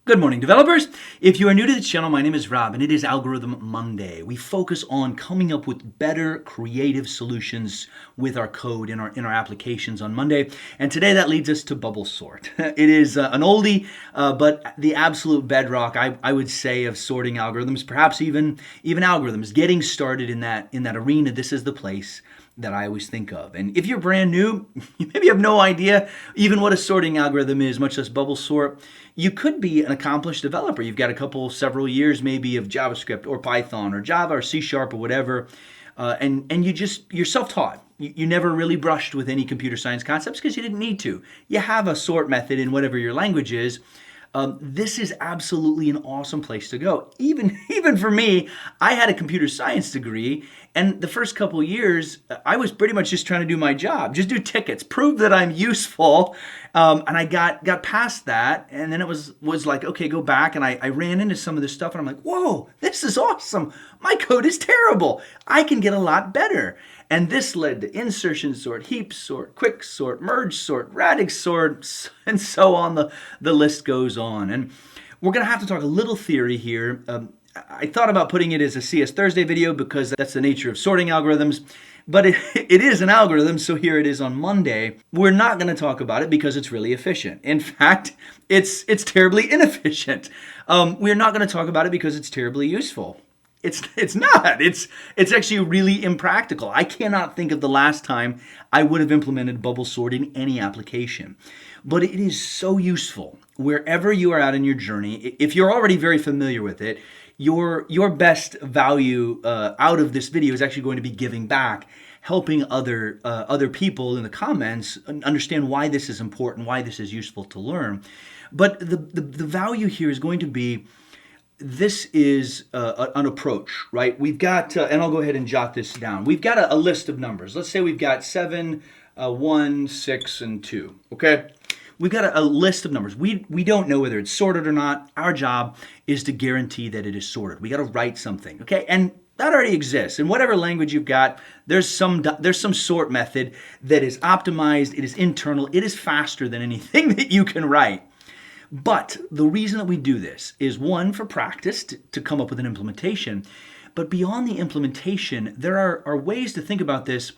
Good morning, developers. If you are new to the channel, my name is Rob, and it is Algorithm Monday. We focus on coming up with better creative solutions with our code in our applications on Monday. And today that leads us to bubblesort. It is an oldie, but the absolute bedrock, I would say, of sorting algorithms, perhaps even algorithms. Getting started in that arena, this is the place that I always think of. And if you're brand new, you maybe have no idea even what a sorting algorithm is, much less bubblesort. You could be an accomplished developer. You've got several years maybe of JavaScript or Python or Java or C# or whatever, and you're self-taught. You never really brushed with any computer science concepts because you didn't need to. You have a sort method in whatever your language is. This is absolutely an awesome place to go. Even for me, I had a computer science degree, and the first couple of years, I was pretty much just trying to do my job, just do tickets, prove that I'm useful, and I got past that, and then it was like, okay, go back, and I ran into some of this stuff, and I'm like, whoa, this is awesome. My code is terrible. I can get a lot better. And this led to insertion sort, heap sort, quick sort, merge sort, radix sort, and so on. The list goes on. And we're going to have to talk a little theory here. I thought about putting it as a CS Thursday video because that's the nature of sorting algorithms. But it is an algorithm, so here it is on Monday. We're not going to talk about it because it's really efficient. In fact, it's terribly inefficient. We're not going to talk about it because it's terribly useful. It's not. It's actually really impractical. I cannot think of the last time I would have implemented bubble sort in any application. But it is so useful wherever you are at in your journey. If you're already very familiar with it, your best value out of this video is actually going to be giving back, helping other people in the comments understand why this is important, why this is useful to learn. But the value here is going to be, this is an approach, right? We've got, and I'll go ahead and jot this down. We've got a list of numbers. Let's say we've got 7, 1, 6, and 2, okay? We've got a list of numbers. We don't know whether it's sorted or not. Our job is to guarantee that it is sorted. We got to write something, okay? And that already exists. In whatever language you've got, there's some sort method that is optimized. It is internal. It is faster than anything that you can write. But the reason that we do this is, one, for practice, to come up with an implementation. But beyond the implementation, there are ways to think about this.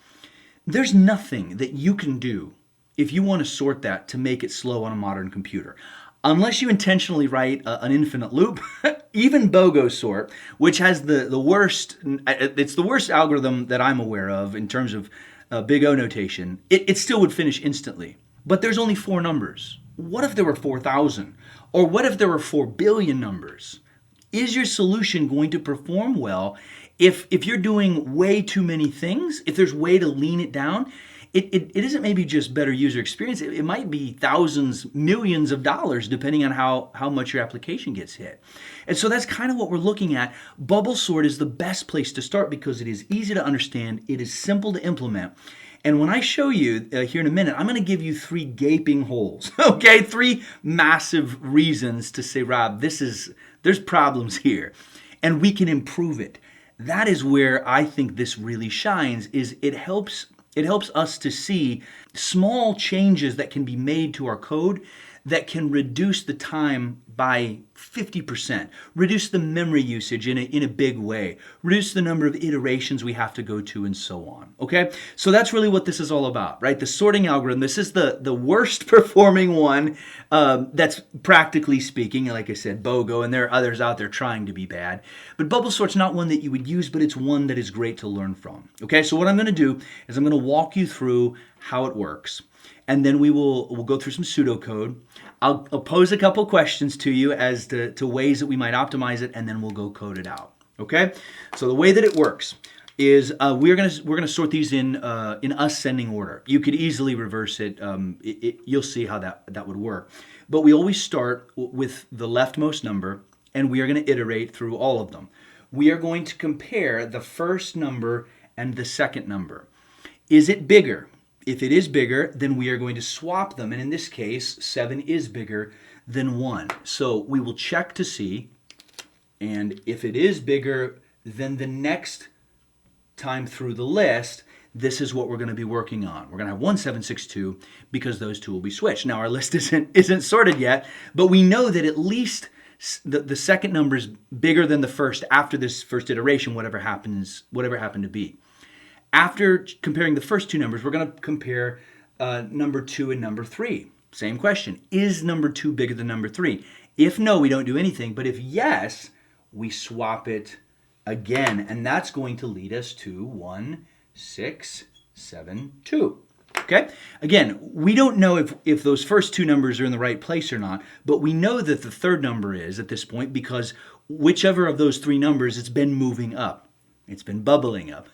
There's nothing that you can do if you want to sort that to make it slow on a modern computer. Unless you intentionally write an infinite loop, even bubblesort, which has the worst, it's the worst algorithm that I'm aware of in terms of big O notation, it still would finish instantly. But there's only 4 numbers. What if there were 4,000? Or what if there were 4 billion numbers? Is your solution going to perform well if you're doing way too many things? If there's a way to lean it down? It isn't maybe just better user experience. It might be thousands, millions of dollars, depending on how much your application gets hit. And so that's kind of what we're looking at. Bubblesort is the best place to start because it is easy to understand. It is simple to implement. And when I show you here in a minute, I'm going to give you 3 gaping holes, okay? 3 massive reasons to say, Rob, there's problems here, and we can improve it. That is where I think this really shines, is it helps us to see small changes that can be made to our code that can reduce the time by 50%, reduce the memory usage in a big way, reduce the number of iterations we have to go to, and so on, okay? So that's really what this is all about, right? The sorting algorithm, this is the worst performing one, that's practically speaking, like I said, BOGO, and there are others out there trying to be bad. But bubblesort's not one that you would use, but it's one that is great to learn from, okay? So what I'm gonna do is I'm gonna walk you through how it works, and then we'll go through some pseudocode. I'll pose a couple questions to you as to ways that we might optimize it, and then we'll go code it out. Okay? So the way that it works is we're gonna sort these in ascending order. You could easily reverse it. You'll see how that would work. But we always start with the leftmost number, and we are going to iterate through all of them. We are going to compare the first number and the second number. Is it bigger? If it is bigger, then we are going to swap them. And in this case, 7 is bigger than 1. So we will check to see. And if it is bigger, then the next time through the list, this is what we're going to be working on. We're going to have 1762 because those two will be switched. Now our list isn't sorted yet, but we know that at least the second number is bigger than the first after this first iteration, whatever it happened to be. After comparing the first two numbers, we're going to compare number 2 and number 3. Same question. Is number 2 bigger than number 3? If no, we don't do anything. But if yes, we swap it again. And that's going to lead us to 1, 6, 7, 2. Okay? Again, we don't know if those first two numbers are in the right place or not, but we know that the third number is at this point because whichever of those three numbers, it's been moving up. It's been bubbling up.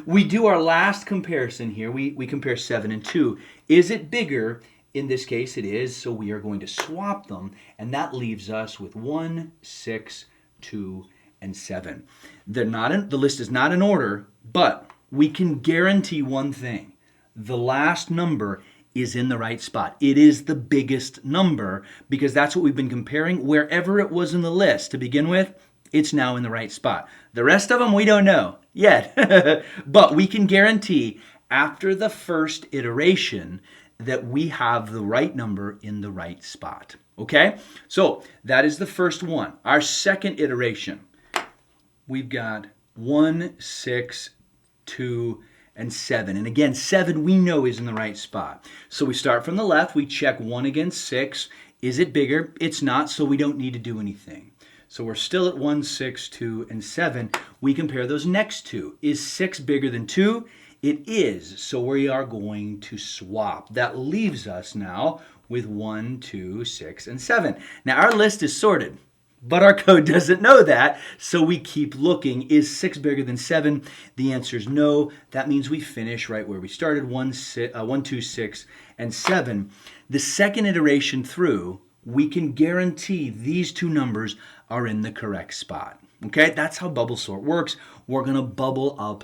We do our last comparison here. We compare 7 and 2. Is it bigger? In this case, it is, so we are going to swap them, and that leaves us with 1, 6, 2, and 7. The list is not in order, but we can guarantee one thing. The last number is in the right spot. It is the biggest number because that's what we've been comparing. Wherever it was in the list to begin with, it's now in the right spot. The rest of them, we don't know yet. But we can guarantee after the first iteration that we have the right number in the right spot. Okay? So that is the first one. Our second iteration, we've got 1, 6, 2, and 7. And again, 7 we know is in the right spot. So we start from the left. We check 1 against 6. Is it bigger? It's not, so we don't need to do anything. So we're still at 1, 6, 2, and 7. We compare those next two. Is 6 bigger than 2? It is, so we are going to swap. That leaves us now with 1, 2, 6, and 7. Now our list is sorted, but our code doesn't know that, so we keep looking. Is 6 bigger than 7? The answer is no. That means we finish right where we started, 1, 2, 6, and 7. The second iteration through, we can guarantee these two numbers are in the correct spot. Okay, that's how bubble sort works. We're going to bubble up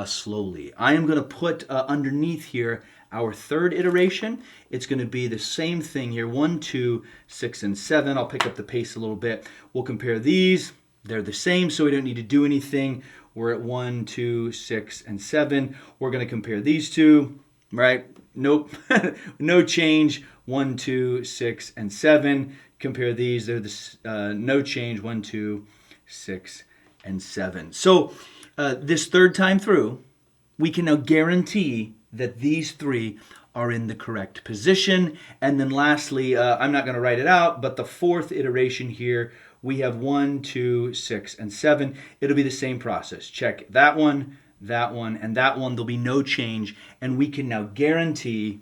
slowly. I am going to put underneath here our third iteration. It's going to be the same thing here, 1, 2, 6, and 7. I'll pick up the pace a little bit. We'll compare these. They're the same, so we don't need to do anything. We're at 1, 2, 6, and 7. We're going to compare these two, right? Nope, no change. 1, 2, 6, and 7. Compare these. They're the no change. 1, 2, 6, and 7. So this third time through, we can now guarantee that these three are in the correct position. And then lastly, I'm not going to write it out, but the fourth iteration here, we have 1, 2, 6, and 7. It'll be the same process. Check that one, and that one. There'll be no change. And we can now guarantee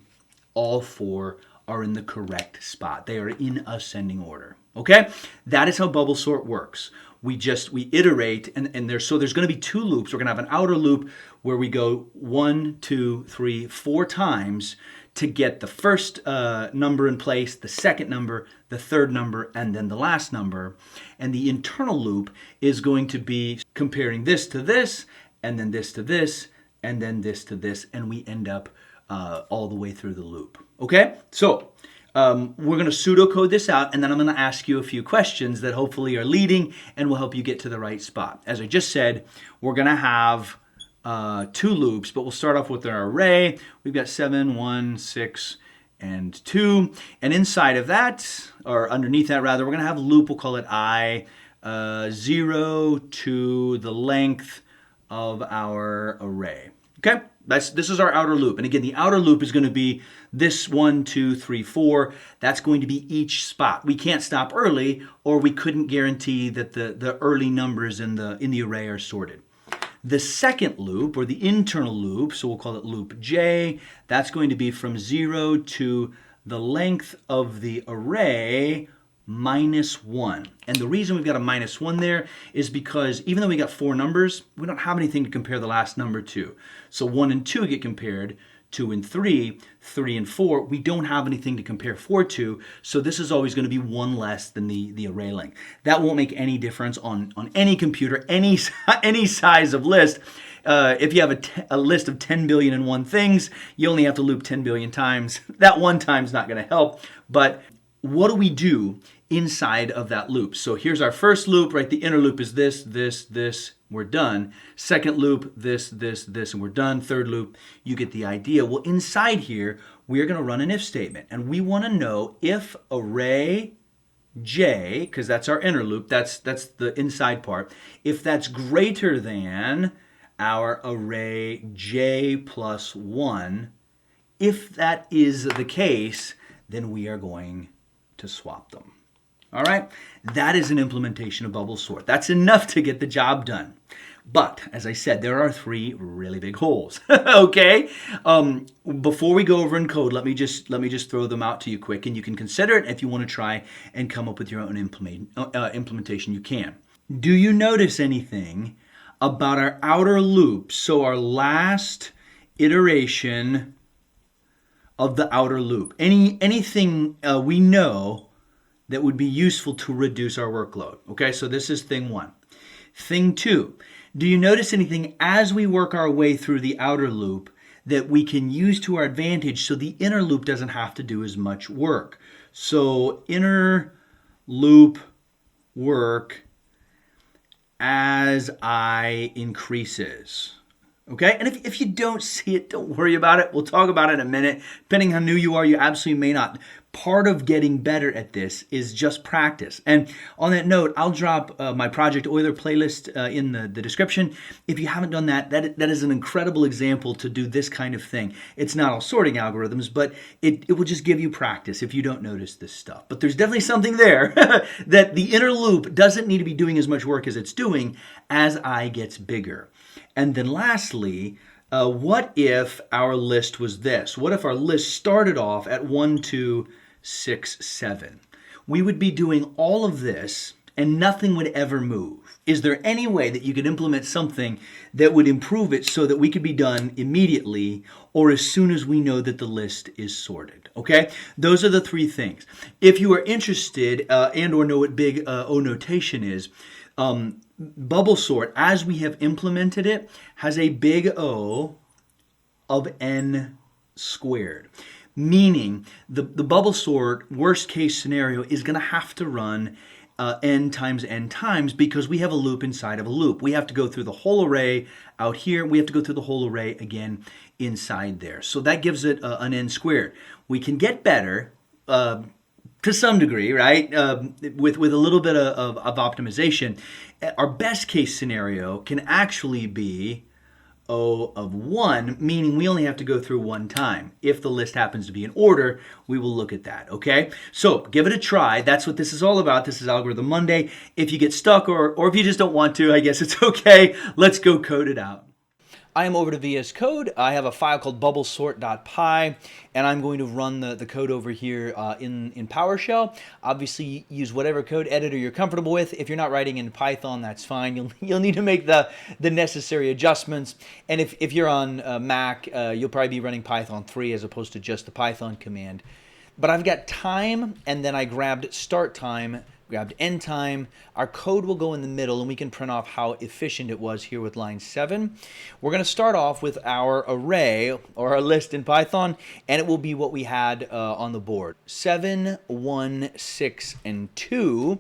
all four are in the correct spot. They are in ascending order. Okay? That is how bubble sort works. We iterate, and there's going to be two loops. We're going to have an outer loop where we go 1, 2, 3, 4 times to get the first number in place, the second number, the third number, and then the last number. And the internal loop is going to be comparing this to this, and then this to this, and then this to this, and we end up all the way through the loop. Okay? So we're going to pseudocode this out, and then I'm going to ask you a few questions that hopefully are leading and will help you get to the right spot. As I just said, we're going to have two loops, but we'll start off with our array. We've got 7, 1, 6, and 2. And inside of that, or underneath that rather, we're going to have a loop. We'll call it I, 0 to the length of our array. Okay? This is our outer loop. And again, the outer loop is going to be this 1, 2, 3, 4. That's going to be each spot. We can't stop early, or we couldn't guarantee that the early numbers in the array are sorted. The second loop, or the internal loop, so we'll call it loop J, that's going to be from 0 to the length of the array -1. And the reason we've got a -1 there is because even though we got 4 numbers, we don't have anything to compare the last number to. So 1 and 2 get compared, 2 and 3, 3 and 4, we don't have anything to compare 4 to, so this is always going to be 1 less than the array length. That won't make any difference on any computer, any size of list. If you have a list of 10 billion and 1 things, you only have to loop 10 billion times. That one time's not going to help, but what do we do inside of that loop? So here's our first loop, right? The inner loop is this, this, this, we're done. Second loop, this, this, this, and we're done. Third loop, you get the idea. Well, inside here, we're going to run an if statement, and we want to know if array j, because that's our inner loop, that's the inside part, if that's greater than our array j plus 1, if that is the case, then we are going to swap them. All right, that is an implementation of bubble sort. That's enough to get the job done. But as I said, there are 3 really big holes. Okay, before we go over in code, let me just throw them out to you quick, and you can consider it. If you want to try and come up with your own implementation, you can. Do you notice anything about our outer loop? So our last iteration of the outer loop. Anything we know that would be useful to reduce our workload. Okay, so this is thing 1. Thing 2, do you notice anything as we work our way through the outer loop that we can use to our advantage so the inner loop doesn't have to do as much work? So inner loop work as I increases. Okay, and if you don't see it, don't worry about it. We'll talk about it in a minute. Depending on how new you are, you absolutely may not. Part of getting better at this is just practice. And on that note, I'll drop my Project Euler playlist in the description. If you haven't done that, that is an incredible example to do this kind of thing. It's not all sorting algorithms, but it will just give you practice if you don't notice this stuff. But there's definitely something there that the inner loop doesn't need to be doing as much work as it's doing as I gets bigger. And then lastly, what if our list was this? What if our list started off at 1, 2, 6, 7? We would be doing all of this and nothing would ever move. Is there any way that you could implement something that would improve it so that we could be done immediately or as soon as we know that the list is sorted? Okay, those are the 3 things. If you are interested and or know what big O notation is, bubble sort, as we have implemented it, has a big O of n squared. Meaning the bubble sort worst case scenario is going to have to run n times because we have a loop inside of a loop. We have to go through the whole array out here. We have to go through the whole array again inside there. So that gives it an n squared. We can get better to some degree, right? With a little bit of optimization. Our best case scenario can actually be O of 1, meaning we only have to go through 1 time. If the list happens to be in order, we will look at that, okay? So give it a try. That's what this is all about. This is Algorithm Monday. If you get stuck or if you just don't want to, I guess it's okay. Let's go code it out. I am over to VS Code. I have a file called bubblesort.py, and I'm going to run the code over here in PowerShell. Obviously, use whatever code editor you're comfortable with. If you're not writing in Python, that's fine. You'll need to make the necessary adjustments. And if you're on Mac, you'll probably be running Python 3 as opposed to just the Python command. But I've got time, and then I grabbed start time, grabbed end time. Our code will go in the middle, and we can print off how efficient it was here with line 7. We're going to start off with our array, or our list in Python, and it will be what we had on the board. 7, 1, 6, and 2.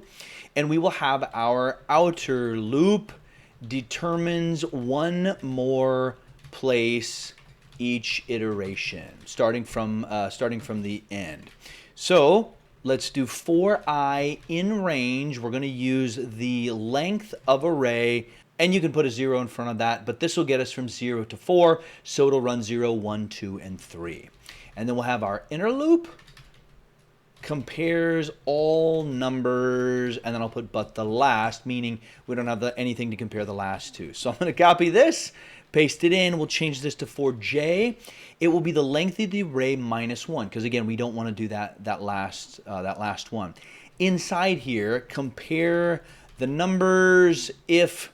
And we will have our outer loop determines one more place each iteration, starting from the end. So let's do for I in range. We're going to use the length of array, and you can put a 0 in front of that, but this will get us from 0 to 4, so it'll run 0, 1, 2, and 3. And then we'll have our inner loop, compares all numbers, and then I'll put but the last, meaning we don't have anything to compare the last to. So I'm going to copy this, paste it in. We'll change this to 4j. It will be the length of the array minus 1, because again, we don't want to do that last one. Inside here, compare the numbers. If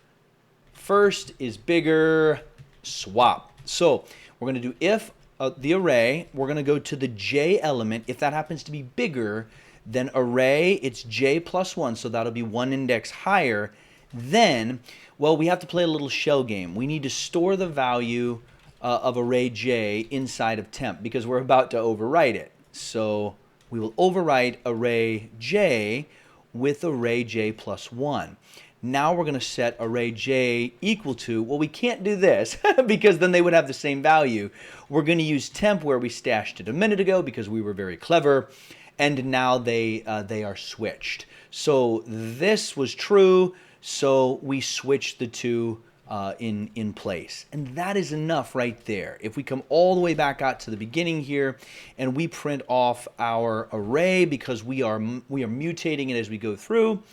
first is bigger, swap. So we're going to do if the array, we're going to go to the j element. If that happens to be bigger than array, it's j plus 1, so that'll be 1 index higher. Then, well, we have to play a little shell game. We need to store the value of array j inside of temp, because we're about to overwrite it. So we will overwrite array j with array j plus 1. Now we're going to set array j equal to, well, we can't do this because then they would have the same value. We're going to use temp where we stashed it a minute ago because we were very clever, and now they are switched. So this was true, so we switched the two in place. And that is enough right there. If we come all the way back out to the beginning here and we print off our array because we are mutating it as we go through,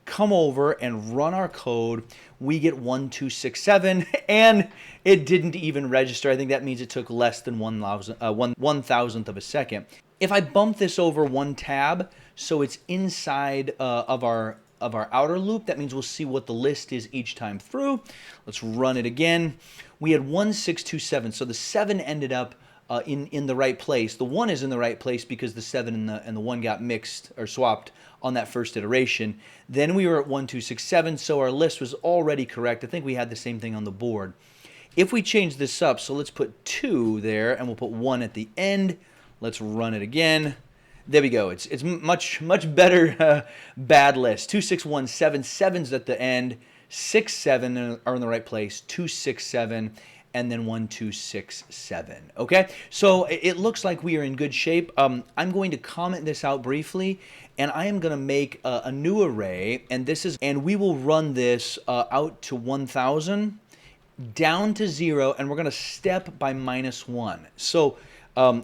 come over and run our code, we get 1267, and it didn't even register. I think that means it took less than 1,000th of a second. If I bump this over one tab, so it's inside of our outer loop, that means we'll see what the list is each time through. Let's run it again. We had 1627, so the 7 ended up in the right place. The 1 is in the right place because the 7 and the 1 got mixed or swapped on that first iteration. Then we were at 1267, so our list was already correct. I think we had the same thing on the board. If we change this up, so let's put 2 there, and we'll put 1 at the end. Let's run it again. There we go. It's much better bad list. 2617, 7's at the end. 6, 7 are in the right place. 267. And then 1267. Okay, so it looks like we are in good shape. I'm going to comment this out briefly, and I am going to make a new array, and we will run this out to 1000, down to 0, and we're going to step by -1. So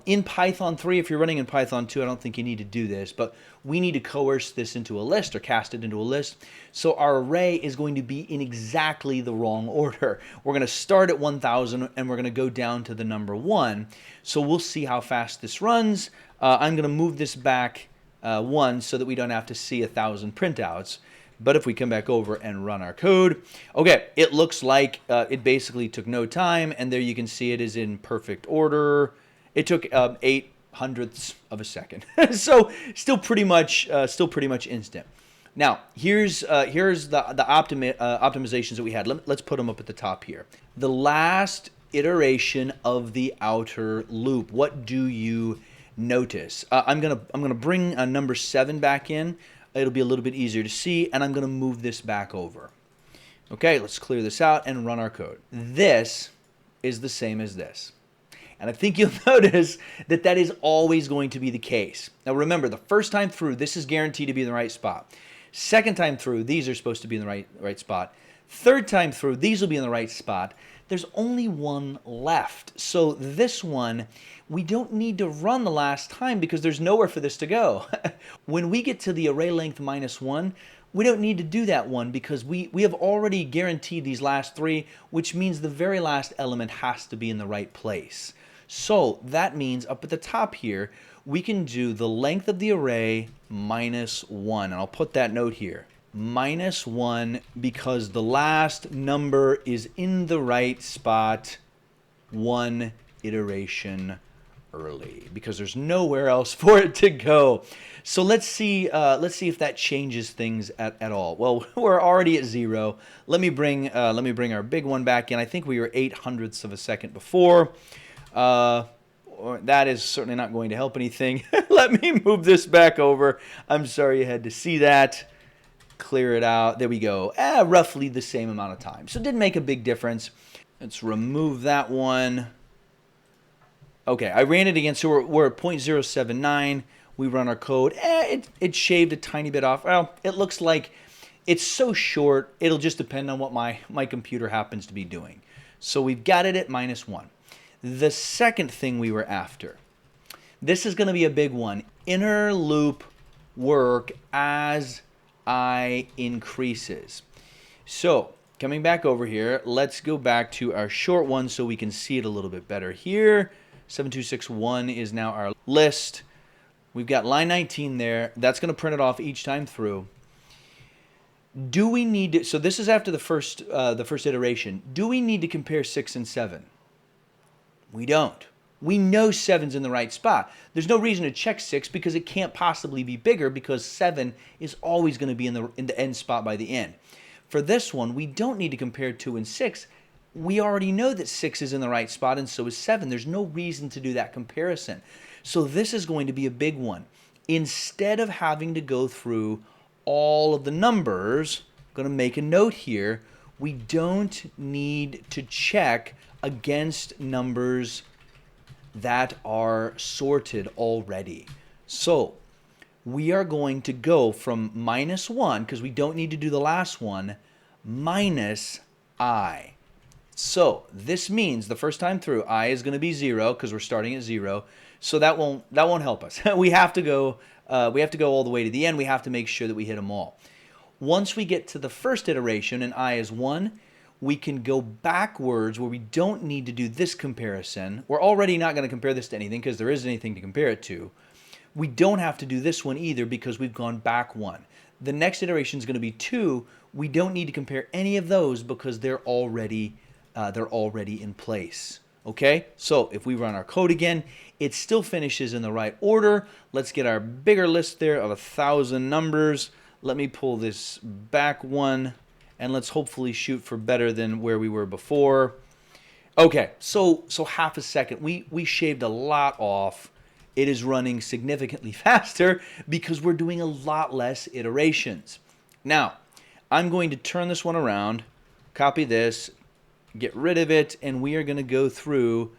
in Python 3, if you're running in Python 2, I don't think you need to do this, but we need to coerce this into a list or cast it into a list. So our array is going to be in exactly the wrong order. We're going to start at 1000 and we're going to go down to the number 1. So we'll see how fast this runs. I'm going to move this back 1 so that we don't have to see 1,000 printouts. But if we come back over and run our code, okay, it looks like it basically took no time, and there you can see it is in perfect order. It took 0.08 of a second, so still pretty much instant. Now here's the optimizations that we had. Let's put them up at the top here. The last iteration of the outer loop. What do you notice? I'm gonna bring number 7 back in. It'll be a little bit easier to see, and I'm gonna move this back over. Okay, let's clear this out and run our code. This is the same as this. And I think you'll notice that that is always going to be the case. Now remember, the first time through, this is guaranteed to be in the right spot. Second time through, these are supposed to be in the right spot. Third time through, these will be in the right spot. There's only one left. So this one, we don't need to run the last time because there's nowhere for this to go. When we get to the array length -1, we don't need to do that one because we have already guaranteed these last 3, which means the very last element has to be in the right place. So that means up at the top here, we can do the length of the array -1. And I'll put that note here. -1 because the last number is in the right spot 1 iteration early because there's nowhere else for it to go. So let's see if that changes things at all. Well, we're already at 0. Let me bring our big one back in. I think we were 0.08 of a second before. That is certainly not going to help anything. Let me move this back over. I'm sorry you had to see that. Clear it out. There we go. Roughly the same amount of time. So it didn't make a big difference. Let's remove that one. Okay, I ran it again. So we're at 0.079. We run our code. It shaved a tiny bit off. Well, it looks like it's so short. It'll just depend on what my computer happens to be doing. So we've got it at -1. The second thing we were after. This is going to be a big one. Inner loop work as I increases. So coming back over here, let's go back to our short one so we can see it a little bit better here. 7261 is now our list. We've got line 19 there. That's going to print it off each time through. Do we need to, so this is after the first iteration. Do we need to compare 6 and 7? We don't. We know 7's in the right spot. There's no reason to check 6 because it can't possibly be bigger because 7 is always going to be in the end spot by the end. For this one, we don't need to compare 2 and 6. We already know that 6 is in the right spot and so is 7. There's no reason to do that comparison. So this is going to be a big one. Instead of having to go through all of the numbers, I'm going to make a note here, we don't need to check against numbers that are sorted already. So we are going to go from -1, because we don't need to do the last one, minus I. So this means the first time through, I is going to be 0 because we're starting at 0. So that won't help us. we have to go all the way to the end. We have to make sure that we hit them all. Once we get to the first iteration and I is 1, we can go backwards where we don't need to do this comparison. We're already not going to compare this to anything because there isn't anything to compare it to. We don't have to do this one either because we've gone back 1. The next iteration is going to be 2. We don't need to compare any of those because they're already in place. Okay, so if we run our code again, it still finishes in the right order. Let's get our bigger list there of 1,000 numbers. Let me pull this back one, and let's hopefully shoot for better than where we were before. Okay, so half a second. We shaved a lot off. It is running significantly faster because we're doing a lot less iterations. Now, I'm going to turn this one around, copy this, get rid of it, and we are going to go through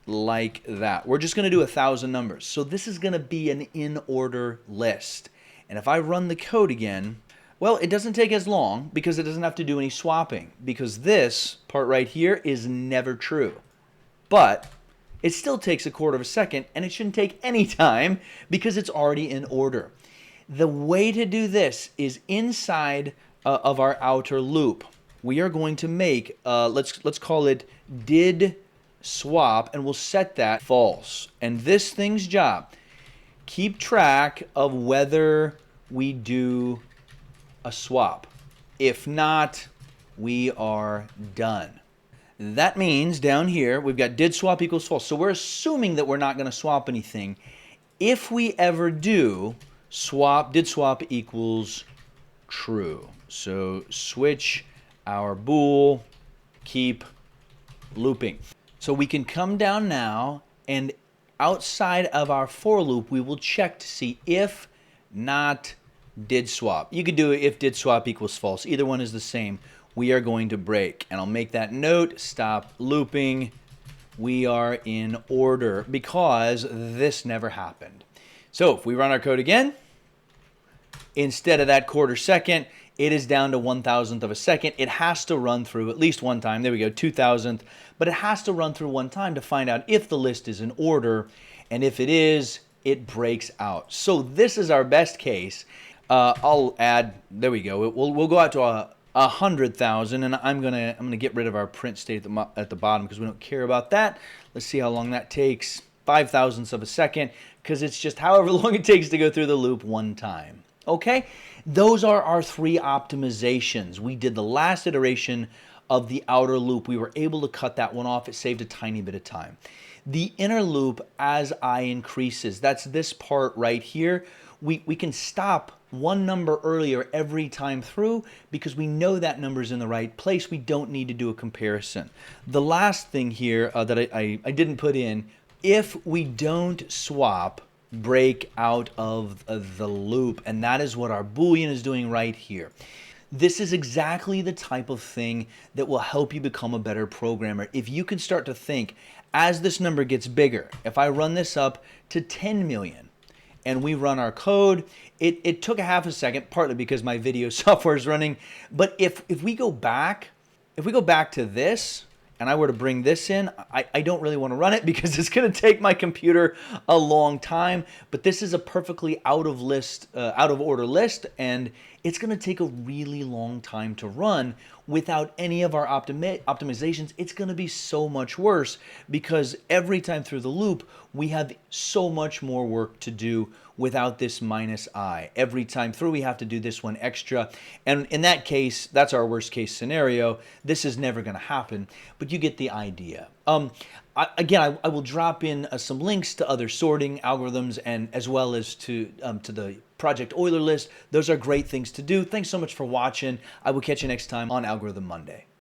like that. We're just going to do 1,000 numbers. So this is going to be an in-order list. And if I run the code again, well, it doesn't take as long because it doesn't have to do any swapping, because this part right here is never true. But it still takes 1/4 of a second, and it shouldn't take any time because it's already in order. The way to do this is inside of our outer loop. We are going to make, let's call it did swap, and we'll set that false. And this thing's job, keep track of whether we do a swap. If not, we are done. That means down here, we've got did swap equals false. So we're assuming that we're not going to swap anything. If we ever do, swap, did swap equals true. So switch our bool, keep looping. So we can come down now, and outside of our for loop, we will check to see if not did swap. You could do it if did swap equals false. Either one is the same. We are going to break, and I'll make that note, stop looping. We are in order because this never happened. So if we run our code again, instead of that 1/4 second, it is down to 1,000th of a second. It has to run through at least one time. There we go, 2,000th. But it has to run through one time to find out if the list is in order. And if it is, it breaks out. So this is our best case. I'll add, there we go. We'll go out to 100,000, and I'm gonna get rid of our print state at the bottom because we don't care about that. Let's see how long that takes. 5,000ths of a second, because it's just however long it takes to go through the loop one time. Okay, those are our 3 optimizations. We did the last iteration of the outer loop. We were able to cut that one off. It saved a tiny bit of time. The inner loop, as I increases, that's this part right here. We can stop one number earlier every time through because we know that number is in the right place. We don't need to do a comparison. The last thing here that I didn't put in, if we don't swap, break out of the loop, and that is what our Boolean is doing right here. This is exactly the type of thing that will help you become a better programmer. If you can start to think, as this number gets bigger, if I run this up to 10 million and we run our code, it took a half a second, partly because my video software is running, but if we go back to this, and I were to bring this in, I don't really want to run it because it's going to take my computer a long time. But this is a perfectly out of order list, and it's going to take a really long time to run without any of our optimizations. It's going to be so much worse because every time through the loop, we have so much more work to do without this -I. Every time through, we have to do this one extra. And in that case, that's our worst case scenario. This is never going to happen, but you get the idea. Again, I will drop in some links to other sorting algorithms, and as well as to the Project Euler list. Those are great things to do. Thanks so much for watching. I will catch you next time on Algorithm Monday.